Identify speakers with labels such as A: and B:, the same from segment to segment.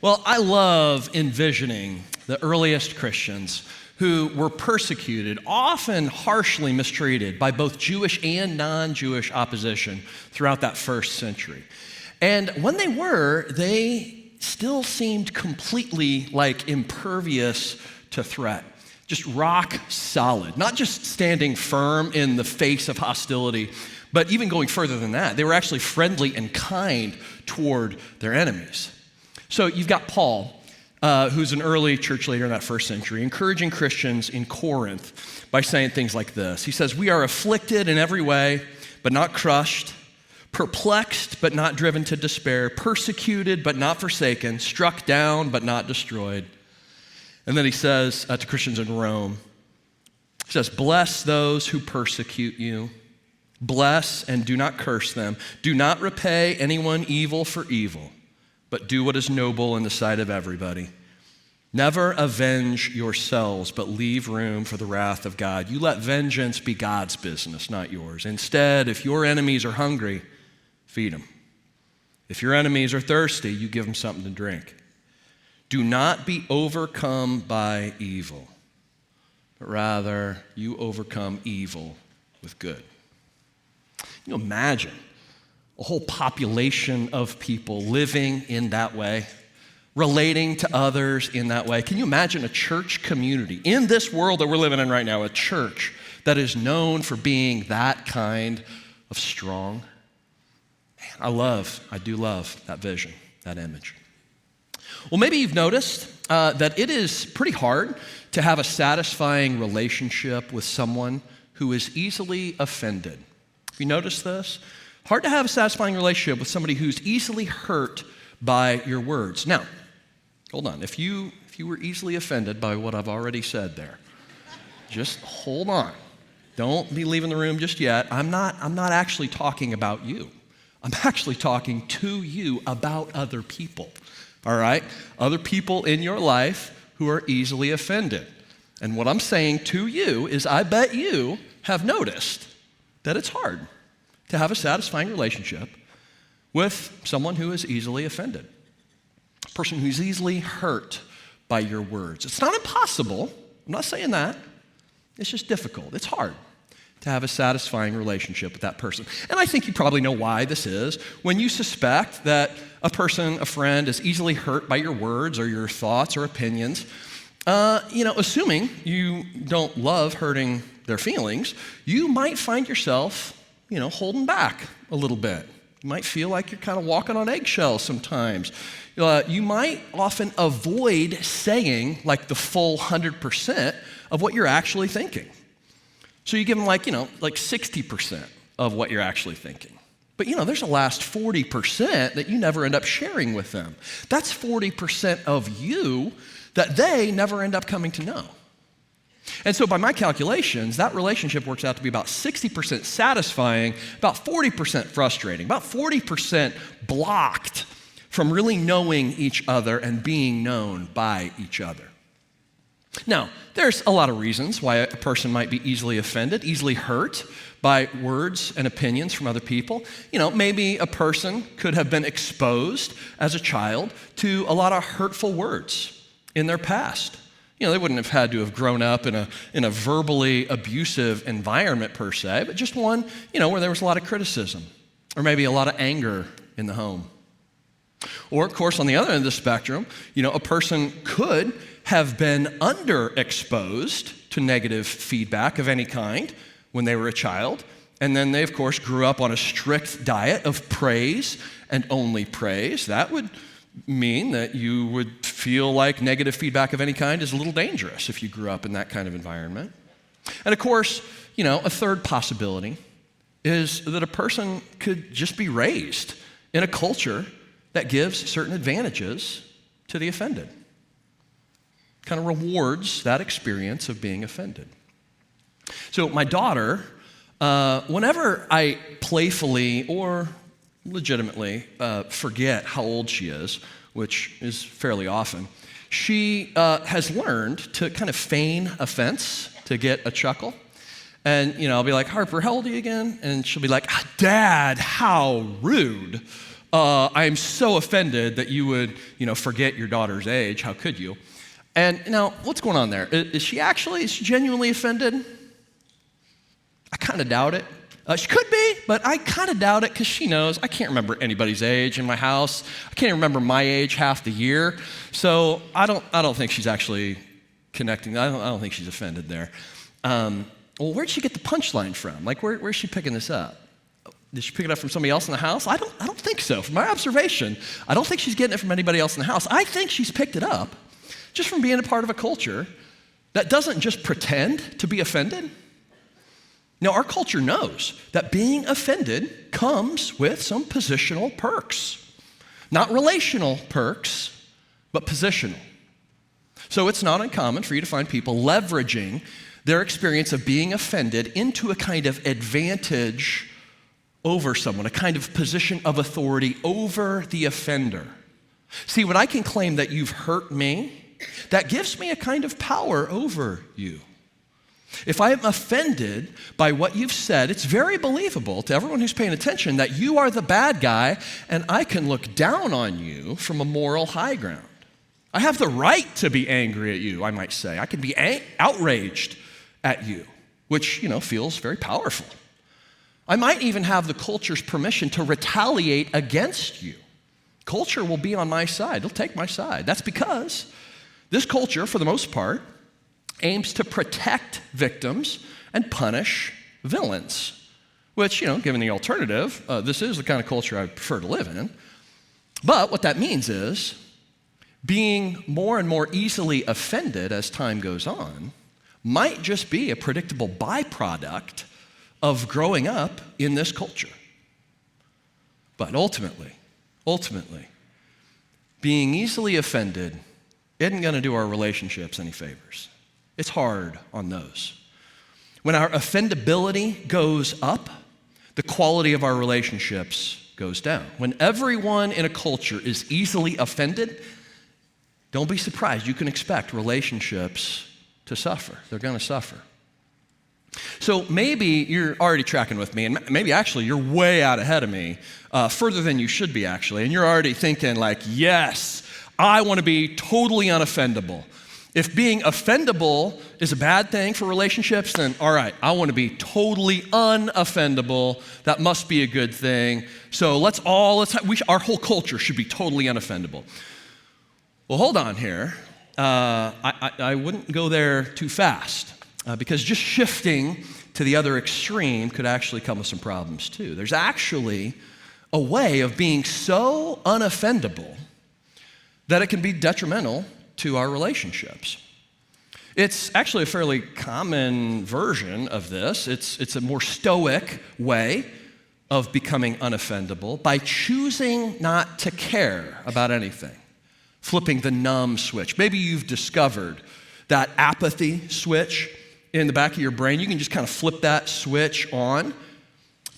A: Well, I love envisioning the earliest Christians who were persecuted, often harshly mistreated by both Jewish and non-Jewish opposition throughout that first century. And when they still seemed completely impervious to threat, just rock solid, not just standing firm in the face of hostility, but even going further than that, they were actually friendly and kind toward their enemies. So you've got Paul, who's an early church leader in that first century, encouraging Christians in Corinth by saying things like this. He says, "We are afflicted in every way, but not crushed, perplexed, but not driven to despair, persecuted, but not forsaken, struck down, but not destroyed." And then he says to Christians in Rome, he says, "Bless those who persecute you. Bless and do not curse them. Do not repay anyone evil for evil, but do what is noble in the sight of everybody. Never avenge yourselves, but leave room for the wrath of God. You let vengeance be God's business, not yours. Instead, if your enemies are hungry, feed them. If your enemies are thirsty, you give them something to drink. Do not be overcome by evil, but rather you overcome evil with good." Can you imagine a whole population of people living in that way, relating to others in that way? Can you imagine a church community in this world that we're living in right now, a church that is known for being that kind of strong? Man, I do love that vision, that image. Well, maybe you've noticed that it is pretty hard to have a satisfying relationship with someone who is easily offended. Have you noticed this? Hard to have a satisfying relationship with somebody who's easily hurt by your words. Now, hold on. If you were easily offended by what I've already said there, just hold on. Don't be leaving the room just yet. I'm not actually talking about you. I'm actually talking to you about other people. All right? Other people in your life who are easily offended. And what I'm saying to you is I bet you have noticed that it's hard to have a satisfying relationship with someone who is easily offended, a person who's easily hurt by your words. It's not impossible. I'm not saying that. It's just difficult. It's hard to have a satisfying relationship with that person. And I think you probably know why this is. When you suspect that a person, a friend, is easily hurt by your words or your thoughts or opinions, assuming you don't love hurting their feelings, you might find yourself, holding back a little bit. You might feel like you're kind of walking on eggshells sometimes. You might often avoid saying the full 100% of what you're actually thinking. So you give them 60% of what you're actually thinking. But there's a last 40% that you never end up sharing with them. That's 40% of you that they never end up coming to know. And so by my calculations, that relationship works out to be about 60% satisfying, about 40% frustrating, about 40% blocked from really knowing each other and being known by each other. Now, there's a lot of reasons why a person might be easily offended, easily hurt by words and opinions from other people. Maybe a person could have been exposed as a child to a lot of hurtful words in their past. They wouldn't have had to have grown up in a verbally abusive environment per se, but just one, where there was a lot of criticism or maybe a lot of anger in the home. Or, of course, on the other end of the spectrum, a person could have been underexposed to negative feedback of any kind when they were a child, and then they, of course, grew up on a strict diet of praise and only praise. That would mean that you would feel like negative feedback of any kind is a little dangerous if you grew up in that kind of environment. And of course, a third possibility is that a person could just be raised in a culture that gives certain advantages to the offended. Kind of rewards that experience of being offended. So my daughter, whenever I playfully or legitimately forget how old she is, which is fairly often, she has learned to kind of feign offense to get a chuckle. And, I'll be like, "Harper, how old are you again?" And she'll be like, "Dad, how rude." I'm so offended that you would, forget your daughter's age. How could you? And now, what's going on there? Is she genuinely offended? I kind of doubt it. She could be, but I kind of doubt it because she knows I can't remember anybody's age in my house. I can't remember my age half the year. So I don't think she's actually connecting. I don't think she's offended there. Well, where'd she get the punchline from? Like, where's she picking this up? Did she pick it up from somebody else in the house? I don't think so. From my observation, I don't think she's getting it from anybody else in the house. I think she's picked it up just from being a part of a culture that doesn't just pretend to be offended. Now, our culture knows that being offended comes with some positional perks. Not relational perks, but positional. So it's not uncommon for you to find people leveraging their experience of being offended into a kind of advantage over someone, a kind of position of authority over the offender. See, when I can claim that you've hurt me, that gives me a kind of power over you. If I am offended by what you've said, it's very believable to everyone who's paying attention that you are the bad guy and I can look down on you from a moral high ground. I have the right to be angry at you, I might say. I can be outraged at you, which, feels very powerful. I might even have the culture's permission to retaliate against you. Culture will be on my side. It'll take my side. That's because this culture, for the most part, aims to protect victims and punish villains, which, given the alternative, this is the kind of culture I prefer to live in. But what that means is being more and more easily offended as time goes on might just be a predictable byproduct of growing up in this culture. But ultimately, being easily offended isn't going to do our relationships any favors. It's hard on those. When our offendability goes up, the quality of our relationships goes down. When everyone in a culture is easily offended, don't be surprised. You can expect relationships to suffer. They're going to suffer. So maybe you're already tracking with me, and maybe actually you're way out ahead of me, further than you should be actually, and you're already thinking like, yes, I want to be totally unoffendable. If being offendable is a bad thing for relationships, then all right, I want to be totally unoffendable. That must be a good thing. So our whole culture should be totally unoffendable. Well, hold on here. I wouldn't go there too fast because just shifting to the other extreme could actually come with some problems too. There's actually a way of being so unoffendable that it can be detrimental to our relationships. It's actually a fairly common version of this. It's a more stoic way of becoming unoffendable by choosing not to care about anything, flipping the numb switch. Maybe you've discovered that apathy switch in the back of your brain. You can just kind of flip that switch on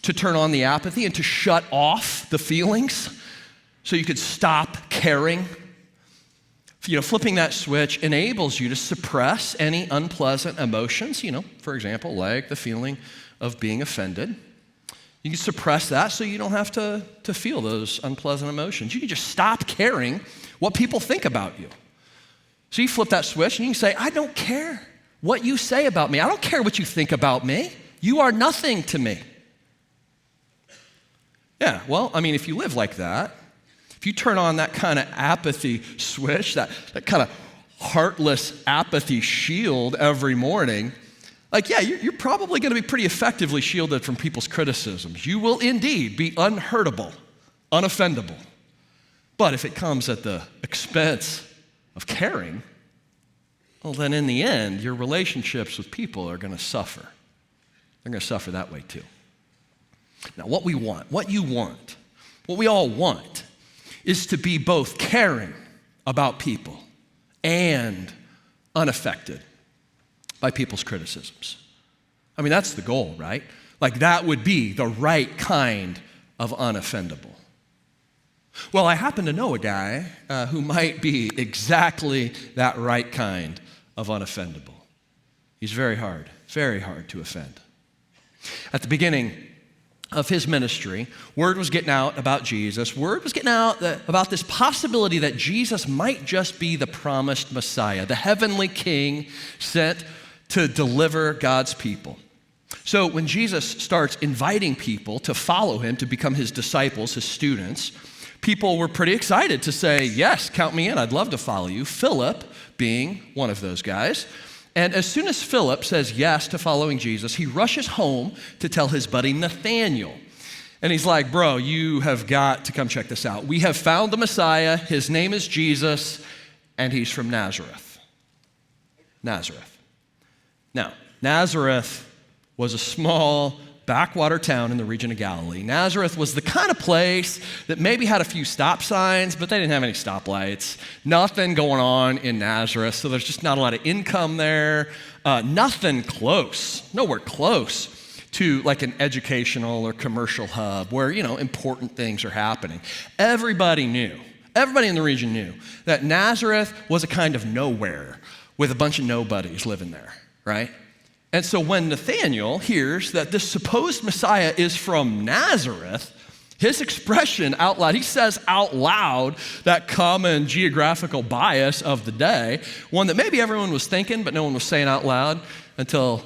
A: to turn on the apathy and to shut off the feelings so you could stop caring. Flipping that switch enables you to suppress any unpleasant emotions, for example, like the feeling of being offended. You can suppress that so you don't have to feel those unpleasant emotions. You can just stop caring what people think about you. So you flip that switch and you can say, I don't care what you say about me. I don't care what you think about me. You are nothing to me. Yeah, well, if you live like that, if you turn on that kind of apathy switch, that kind of heartless apathy shield every morning, you're probably going to be pretty effectively shielded from people's criticisms. You will indeed be unhurtable, unoffendable. But if it comes at the expense of caring, well, then in the end, your relationships with people are going to suffer. They're going to suffer that way too. Now, what we want, what you want, what we all want, is to be both caring about people and unaffected by people's criticisms. That's the goal, right? That would be the right kind of unoffendable. Well, I happen to know a guy who might be exactly that right kind of unoffendable. He's very hard to offend. At the beginning of his ministry, word was getting out about Jesus. Word was getting out about this possibility that Jesus might just be the promised Messiah, the heavenly king sent to deliver God's people. So when Jesus starts inviting people to follow him, to become his disciples, his students, people were pretty excited to say, yes, count me in, I'd love to follow you. Philip being one of those guys. And as soon as Philip says yes to following Jesus, he rushes home to tell his buddy Nathaniel. And he's like, bro, you have got to come check this out. We have found the Messiah. His name is Jesus, and he's from Nazareth. Nazareth. Now, Nazareth was a small backwater town in the region of Galilee. Nazareth was the kind of place that maybe had a few stop signs, but they didn't have any stoplights. Nothing going on in Nazareth, so there's just not a lot of income there. Nothing close, nowhere close to like an educational or commercial hub where, important things are happening. Everybody in the region knew that Nazareth was a kind of nowhere with a bunch of nobodies living there, right? And so when Nathanael hears that this supposed Messiah is from Nazareth, his expression out loud, he says out loud that common geographical bias of the day, one that maybe everyone was thinking, but no one was saying out loud until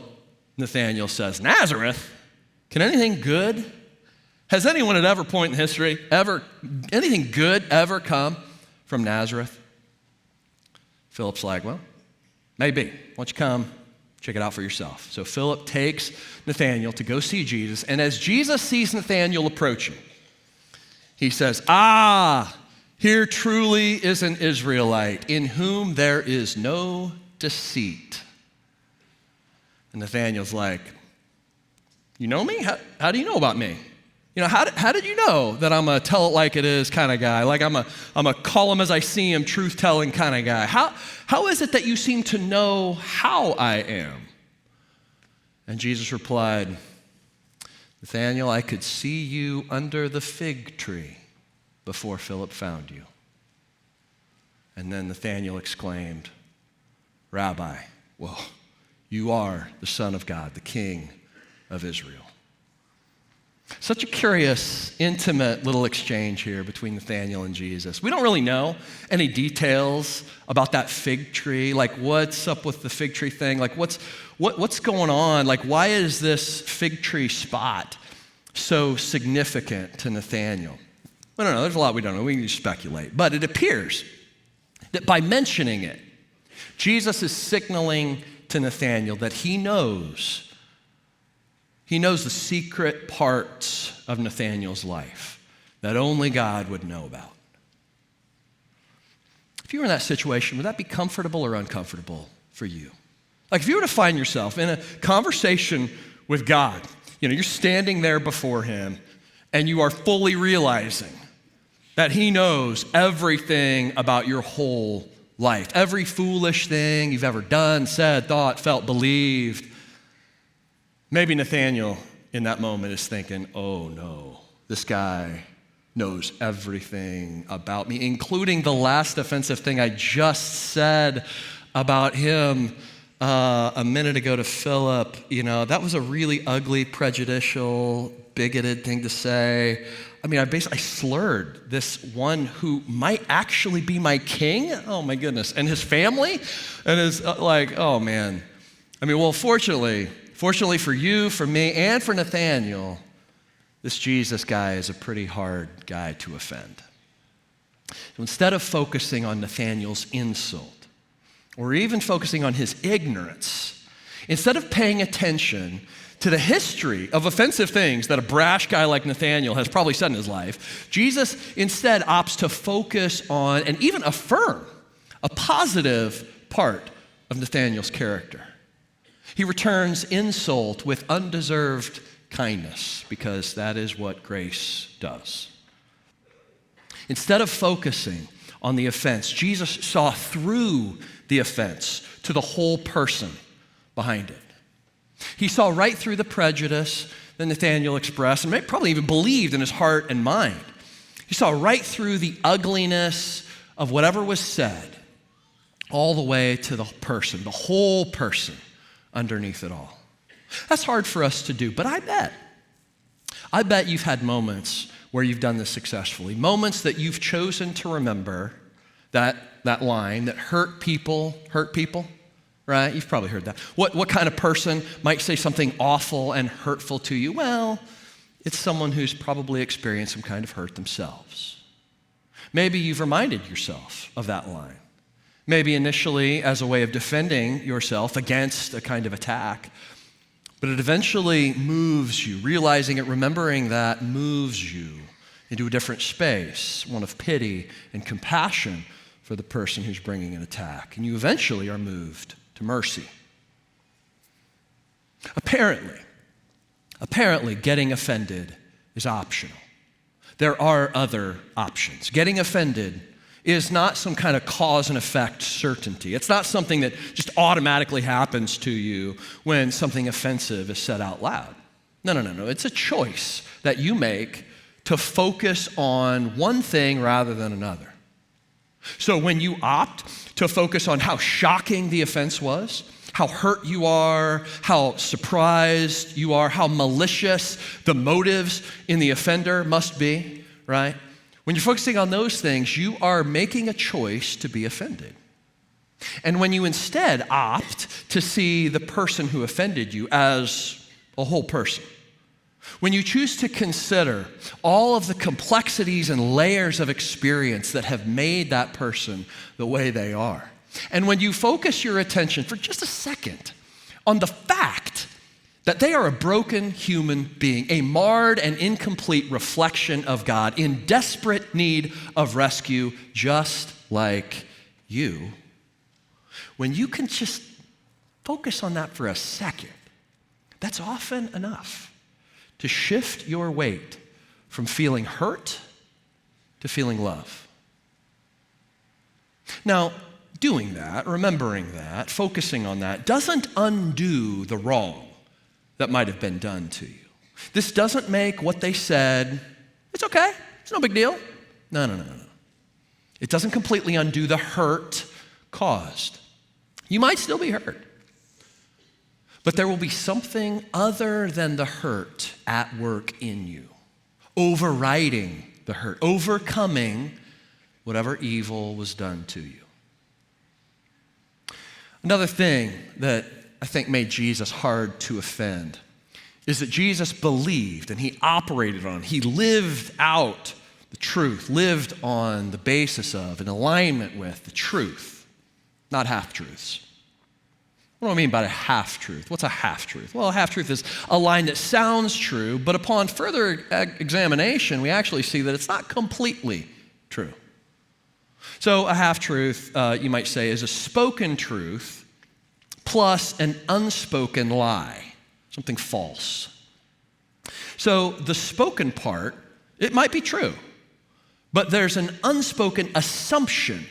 A: Nathanael says, Nazareth? Can anything good? Has anyone at every point in history anything good ever come from Nazareth? Philip's like, well, maybe. Why don't you come? Check it out for yourself. So Philip takes Nathanael to go see Jesus, and as Jesus sees Nathanael approaching, he says, here truly is an Israelite in whom there is no deceit. And Nathanael's like, you know me? How do you know about me? How did you know that I'm a tell it like it is kind of guy? Like I'm a call him as I see him, truth-telling kind of guy. How is it that you seem to know how I am? And Jesus replied, Nathanael, I could see you under the fig tree before Philip found you. And then Nathanael exclaimed, Rabbi, well, you are the Son of God, the King of Israel. Such a curious, intimate little exchange here between Nathanael and Jesus. We don't really know any details about that fig tree, like what's up with the fig tree thing, like what's going on, like why is this fig tree spot so significant to Nathanael? I don't know, there's a lot we don't know, we can just speculate. But it appears that by mentioning it, Jesus is signaling to Nathanael that he knows the secret parts of Nathanael's life that only God would know about. If you were in that situation, would that be comfortable or uncomfortable for you? Like if you were to find yourself in a conversation with God, you're standing there before him and you are fully realizing that he knows everything about your whole life, every foolish thing you've ever done, said, thought, felt, believed. Maybe Nathanael in that moment is thinking, oh no, this guy knows everything about me, including the last offensive thing I just said about him a minute ago to Philip. That was a really ugly, prejudicial, bigoted thing to say. I slurred this one who might actually be my king. Oh my goodness. And his family? And it's oh man. Fortunately for you, for me, and for Nathanael, this Jesus guy is a pretty hard guy to offend. So instead of focusing on Nathanael's insult, or even focusing on his ignorance, instead of paying attention to the history of offensive things that a brash guy like Nathanael has probably said in his life, Jesus instead opts to focus on and even affirm a positive part of Nathanael's character. He returns insult with undeserved kindness because that is what grace does. Instead of focusing on the offense, Jesus saw through the offense to the whole person behind it. He saw right through the prejudice that Nathanael expressed and probably even believed in his heart and mind. He saw right through the ugliness of whatever was said all the way to the person, the whole person underneath it all. That's hard for us to do, but I I bet you've had moments where you've done this successfully, moments that you've chosen to remember that line that hurt people, right? You've probably heard that. What kind of person might say something awful and hurtful to you? Well, it's someone who's probably experienced some kind of hurt themselves. Maybe you've reminded yourself of that line. Maybe initially as a way of defending yourself against a kind of attack, but it eventually moves you. Realizing it, remembering that moves you into a different space, one of pity and compassion for the person who's bringing an attack. And you eventually are moved to mercy. Apparently, getting offended is optional. There are other options. Getting offended is not some kind of cause and effect certainty. It's not something that just automatically happens to you when something offensive is said out loud. No. It's a choice that you make to focus on one thing rather than another. So when you opt to focus on how shocking the offense was, how hurt you are, how surprised you are, how malicious the motives in the offender must be, right? When you're focusing on those things, you are making a choice to be offended. And when you instead opt to see the person who offended you as a whole person, when you choose to consider all of the complexities and layers of experience that have made that person the way they are, and when you focus your attention for just a second on the fact that they are a broken human being, a marred and incomplete reflection of God in desperate need of rescue, just like you, when you can just focus on that for a second, that's often enough to shift your weight from feeling hurt to feeling love. Now, doing that, remembering that, focusing on that, doesn't undo the wrong that might have been done to you. This doesn't make what they said, it's okay, it's no big deal. No. It doesn't completely undo the hurt caused. You might still be hurt, but there will be something other than the hurt at work in you, overriding the hurt, overcoming whatever evil was done to you. Another thing that I think made Jesus hard to offend is that Jesus believed and he operated on, he lived out the truth, lived on the basis of, in alignment with the truth, not half-truths. What do I mean by a half-truth? What's a half-truth? Well, a half-truth is a line that sounds true, but upon further examination, we actually see that it's not completely true. So a half-truth, you might say, is a spoken truth plus an unspoken lie, something false. So the spoken part, it might be true, but there's an unspoken assumption.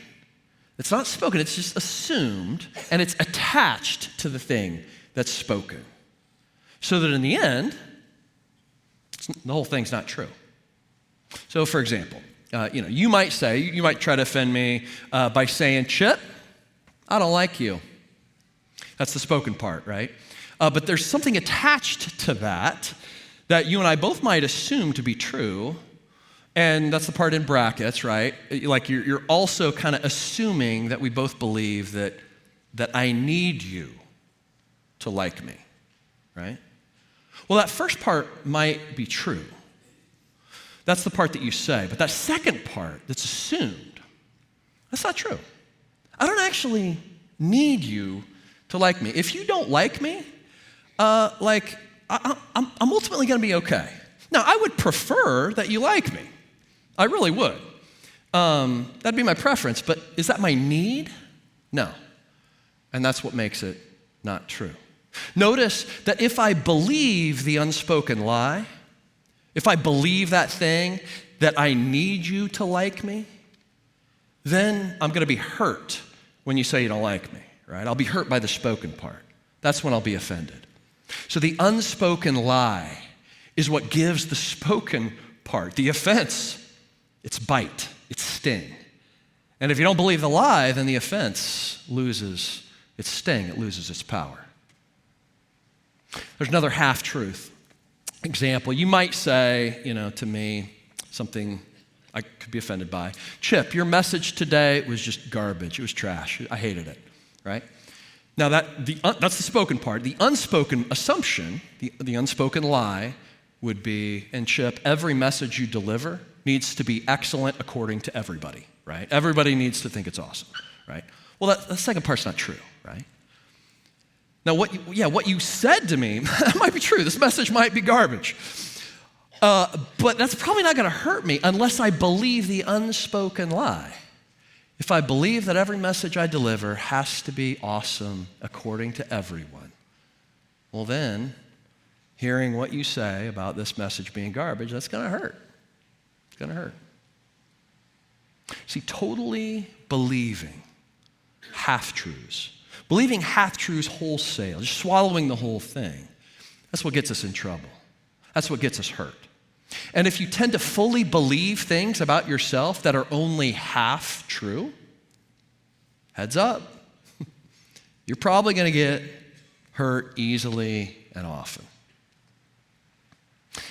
A: It's not spoken, it's just assumed, and it's attached to the thing that's spoken. So that in the end, the whole thing's not true. So for example, you might try to offend me by saying, Chip, I don't like you. That's the spoken part, right? But there's something attached to that you and I both might assume to be true, and that's the part in brackets, right? Like you're also kind of assuming that we both believe that I need you to like me, right? Well, that first part might be true. That's the part that you say. But that second part that's assumed, that's not true. I don't actually need you to like me. If you don't like me, I'm ultimately going to be okay. Now, I would prefer that you like me. I really would. That'd be my preference, but is that my need? No. And that's what makes it not true. Notice that if I believe the unspoken lie, if I believe that thing, that I need you to like me, then I'm going to be hurt when you say you don't like me, right? I'll be hurt by the spoken part. That's when I'll be offended. So the unspoken lie is what gives the spoken part, the offense, its bite, its sting. And if you don't believe the lie, then the offense loses its sting, it loses its power. There's another half-truth example, you might say, to me, something I could be offended by. Chip, your message today was just garbage. It was trash. I hated it, right? Now, that's the spoken part. The unspoken assumption, the unspoken lie would be, and Chip, every message you deliver needs to be excellent according to everybody, right? Everybody needs to think it's awesome, right? Well, the second part's not true, right? Now, what you said to me might be true. This message might be garbage. But that's probably not going to hurt me unless I believe the unspoken lie. If I believe that every message I deliver has to be awesome according to everyone, well then, hearing what you say about this message being garbage, that's going to hurt. It's going to hurt. See, totally believing half-truths, believing half-truths wholesale, just swallowing the whole thing, that's what gets us in trouble. That's what gets us hurt. And if you tend to fully believe things about yourself that are only half true, heads up, you're probably going to get hurt easily and often.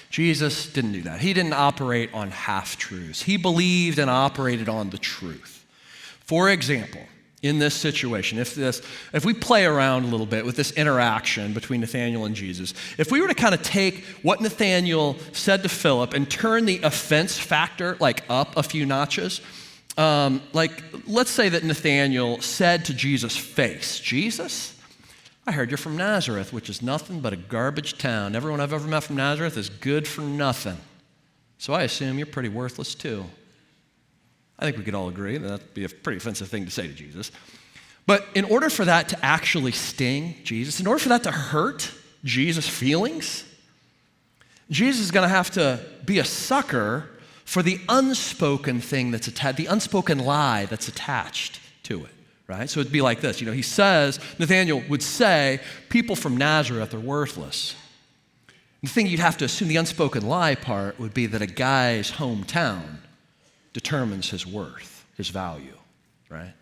A: Jesus didn't do that. He didn't operate on half-truths. He believed and operated on the truth. For example, in this situation, if we play around a little bit with this interaction between Nathanael and Jesus, if we were to kind of take what Nathanael said to Philip and turn the offense factor up a few notches, let's say that Nathanael said to Jesus' face, Jesus, I heard you're from Nazareth, which is nothing but a garbage town. Everyone I've ever met from Nazareth is good for nothing. So I assume you're pretty worthless too. I think we could all agree that that'd be a pretty offensive thing to say to Jesus. But in order for that to actually sting Jesus, in order for that to hurt Jesus' feelings, Jesus is going to have to be a sucker for the unspoken thing that's attached, the unspoken lie that's attached to it, right? So it'd be like this. He says, Nathanael would say, people from Nazareth are worthless. The thing you'd have to assume, the unspoken lie part, would be that a guy's hometown determines his worth, his value, right?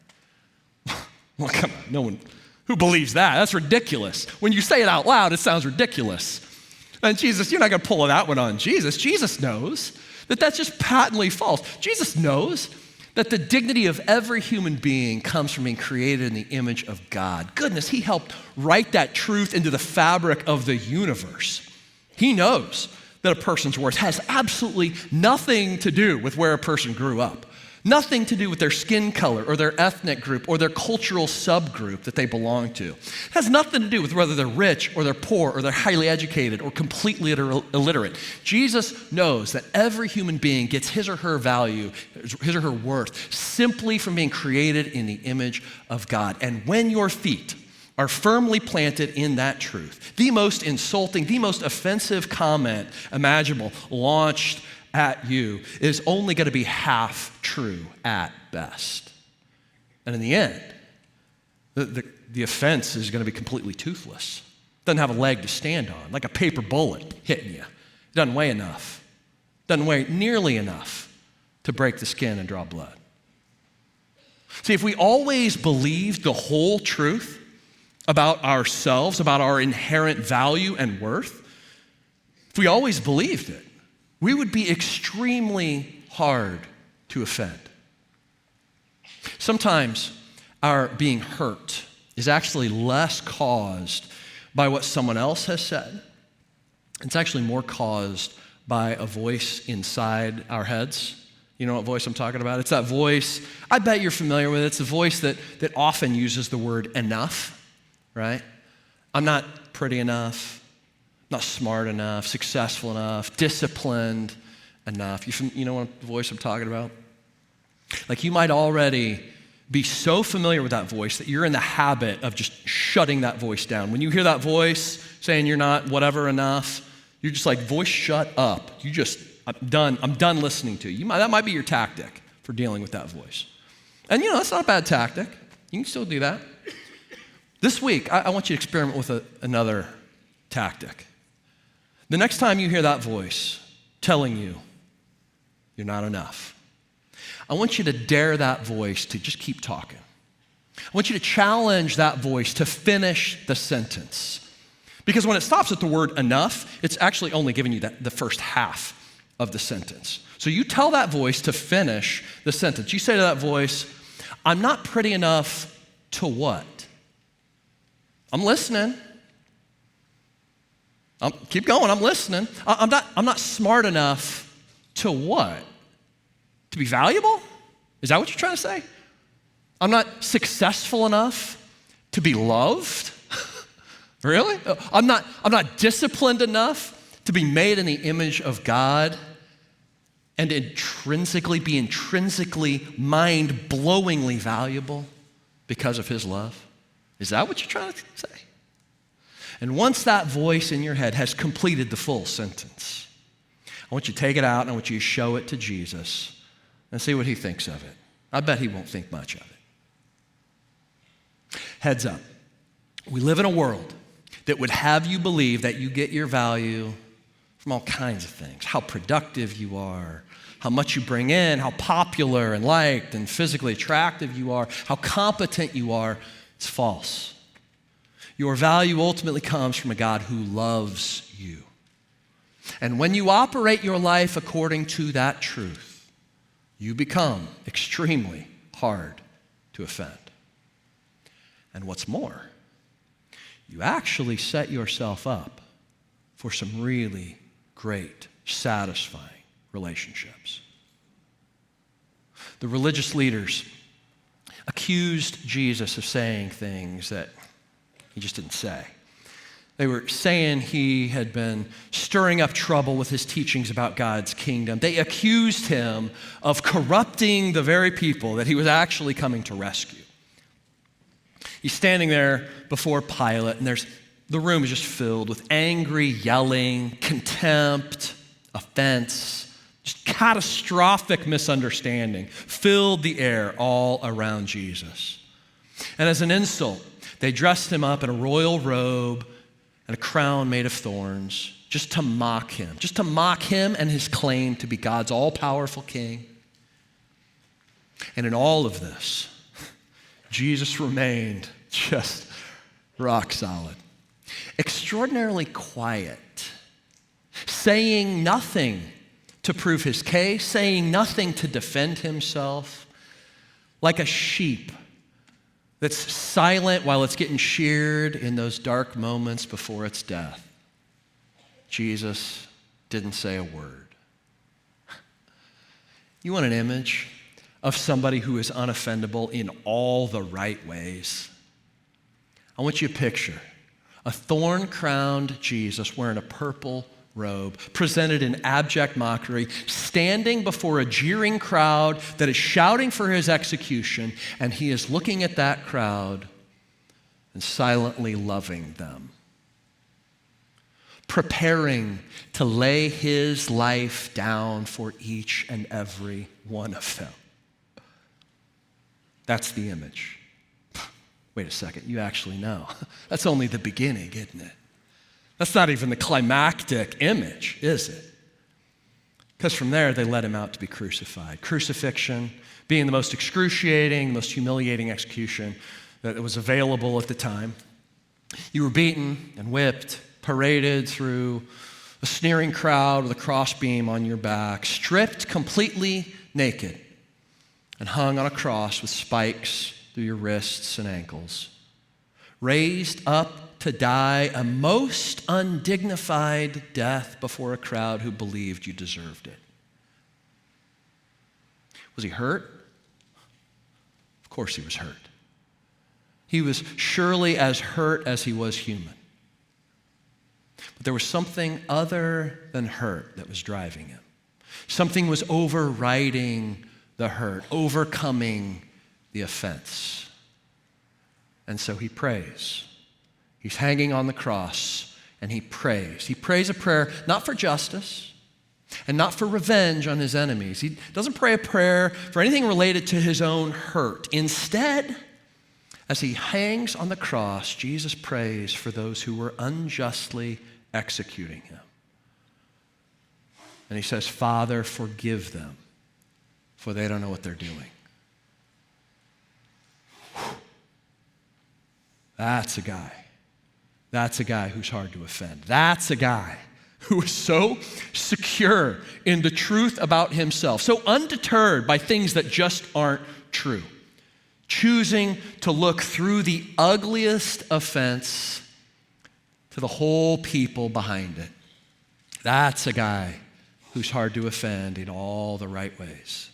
A: Well, come on, no one who believes that. That's ridiculous. When you say it out loud, it sounds ridiculous. And Jesus, you're not going to pull that one on Jesus. Jesus knows that that's just patently false. Jesus knows that the dignity of every human being comes from being created in the image of God. Goodness, he helped write that truth into the fabric of the universe. He knows that a person's worth has absolutely nothing to do with where a person grew up, nothing to do with their skin color or their ethnic group or their cultural subgroup that they belong to. It has nothing to do with whether they're rich or they're poor or they're highly educated or completely illiterate. Jesus knows that every human being gets his or her value, his or her worth, simply from being created in the image of God. And when your feet are firmly planted in that truth, the most insulting, the most offensive comment imaginable launched at you is only going to be half true at best. And in the end, the offense is going to be completely toothless. It doesn't have a leg to stand on, like a paper bullet hitting you. It doesn't weigh enough. It doesn't weigh nearly enough to break the skin and draw blood. See, if we always believed the whole truth about ourselves, about our inherent value and worth, if we always believed it, we would be extremely hard to offend. Sometimes our being hurt is actually less caused by what someone else has said. It's actually more caused by a voice inside our heads. You know what voice I'm talking about? It's that voice, I bet you're familiar with it. It's a voice that often uses the word enough, right? I'm not pretty enough, not smart enough, successful enough, disciplined enough. You know what voice I'm talking about? Like you might already be so familiar with that voice that you're in the habit of just shutting that voice down. When you hear that voice saying you're not whatever enough, you're just like, voice, shut up. I'm done listening to you. That might be your tactic for dealing with that voice. And that's not a bad tactic. You can still do that. This week, I want you to experiment with another tactic. The next time you hear that voice telling you you're not enough, I want you to dare that voice to just keep talking. I want you to challenge that voice to finish the sentence. Because when it stops at the word enough, it's actually only giving you the first half of the sentence. So you tell that voice to finish the sentence. You say to that voice, I'm not pretty enough to what? I'm listening. Keep going, I'm listening. I'm not smart enough to what? To be valuable? Is that what you're trying to say? I'm not successful enough to be loved? Really? I'm not disciplined enough to be made in the image of God and be intrinsically mind-blowingly valuable because of his love? Is that what you're trying to say? And once that voice in your head has completed the full sentence, I want you to take it out and I want you to show it to Jesus and see what he thinks of it. I bet he won't think much of it. Heads up. We live in a world that would have you believe that you get your value from all kinds of things. How productive you are, how much you bring in, how popular and liked and physically attractive you are, how competent you are. It's false. Your value ultimately comes from a God who loves you. And when you operate your life according to that truth, you become extremely hard to offend. And what's more, you actually set yourself up for some really great, satisfying relationships. The religious leaders accused Jesus of saying things that he just didn't say. They were saying he had been stirring up trouble with his teachings about God's kingdom. They accused him of corrupting the very people that he was actually coming to rescue. He's standing there before Pilate, and the room is just filled with angry yelling, contempt, offense, just catastrophic misunderstanding filled the air all around Jesus. And as an insult, they dressed him up in a royal robe and a crown made of thorns just to mock him and his claim to be God's all-powerful king. And in all of this, Jesus remained just rock solid, extraordinarily quiet, saying nothing to prove his case, saying nothing to defend himself, like a sheep that's silent while it's getting sheared in those dark moments before its death. Jesus didn't say a word. You want an image of somebody who is unoffendable in all the right ways? I want you to picture a thorn-crowned Jesus wearing a purple robe, presented in abject mockery, standing before a jeering crowd that is shouting for his execution, and he is looking at that crowd and silently loving them, preparing to lay his life down for each and every one of them. That's the image. Wait a second, you actually know. That's only the beginning, isn't it? That's not even the climactic image, is it? Because from there, they let him out to be crucified. Crucifixion being the most excruciating, most humiliating execution that was available at the time. You were beaten and whipped, paraded through a sneering crowd with a crossbeam on your back, stripped completely naked, and hung on a cross with spikes through your wrists and ankles. Raised up to die a most undignified death before a crowd who believed you deserved it. Was he hurt? Of course he was hurt. He was surely as hurt as he was human. But there was something other than hurt that was driving him. Something was overriding the hurt, overcoming the offense. And so he prays. He's hanging on the cross, and he prays. He prays a prayer not for justice and not for revenge on his enemies. He doesn't pray a prayer for anything related to his own hurt. Instead, as he hangs on the cross, Jesus prays for those who were unjustly executing him. And he says, Father, forgive them, for they don't know what they're doing. That's a guy. That's a guy who's hard to offend. That's a guy who is so secure in the truth about himself, so undeterred by things that just aren't true, choosing to look through the ugliest offense to the whole people behind it. That's a guy who's hard to offend in all the right ways.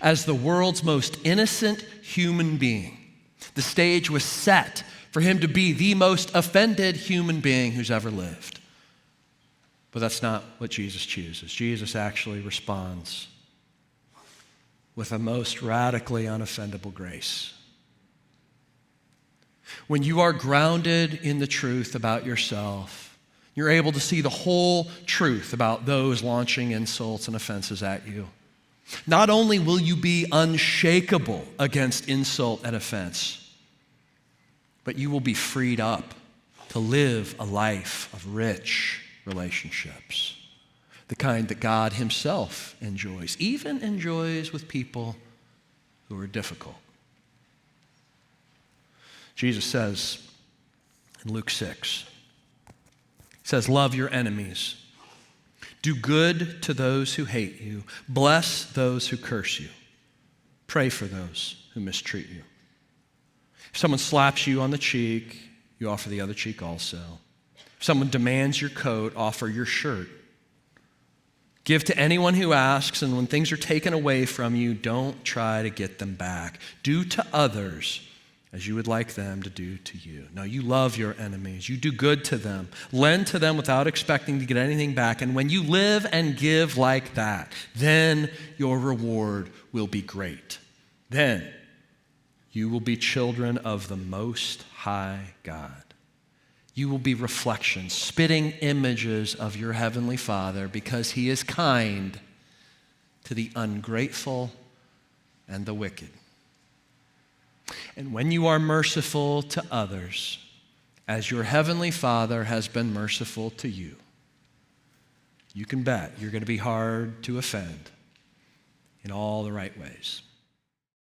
A: As the world's most innocent human being, the stage was set for him to be the most offended human being who's ever lived. But that's not what Jesus chooses. Jesus actually responds with a most radically unoffendable grace. When you are grounded in the truth about yourself, you're able to see the whole truth about those launching insults and offenses at you. Not only will you be unshakable against insult and offense, but you will be freed up to live a life of rich relationships, the kind that God himself enjoys, even enjoys with people who are difficult. Jesus says in Luke 6, he says, love your enemies. Do good to those who hate you. Bless those who curse you. Pray for those who mistreat you. If someone slaps you on the cheek, you offer the other cheek also. If someone demands your coat, offer your shirt. Give to anyone who asks, and when things are taken away from you, don't try to get them back. Do to others as you would like them to do to you. Now, you love your enemies. You do good to them. Lend to them without expecting to get anything back. And when you live and give like that, then your reward will be great. Then you will be children of the Most High God. You will be reflections, spitting images of your Heavenly Father, because He is kind to the ungrateful and the wicked. And when you are merciful to others, as your Heavenly Father has been merciful to you, you can bet you're going to be hard to offend in all the right ways.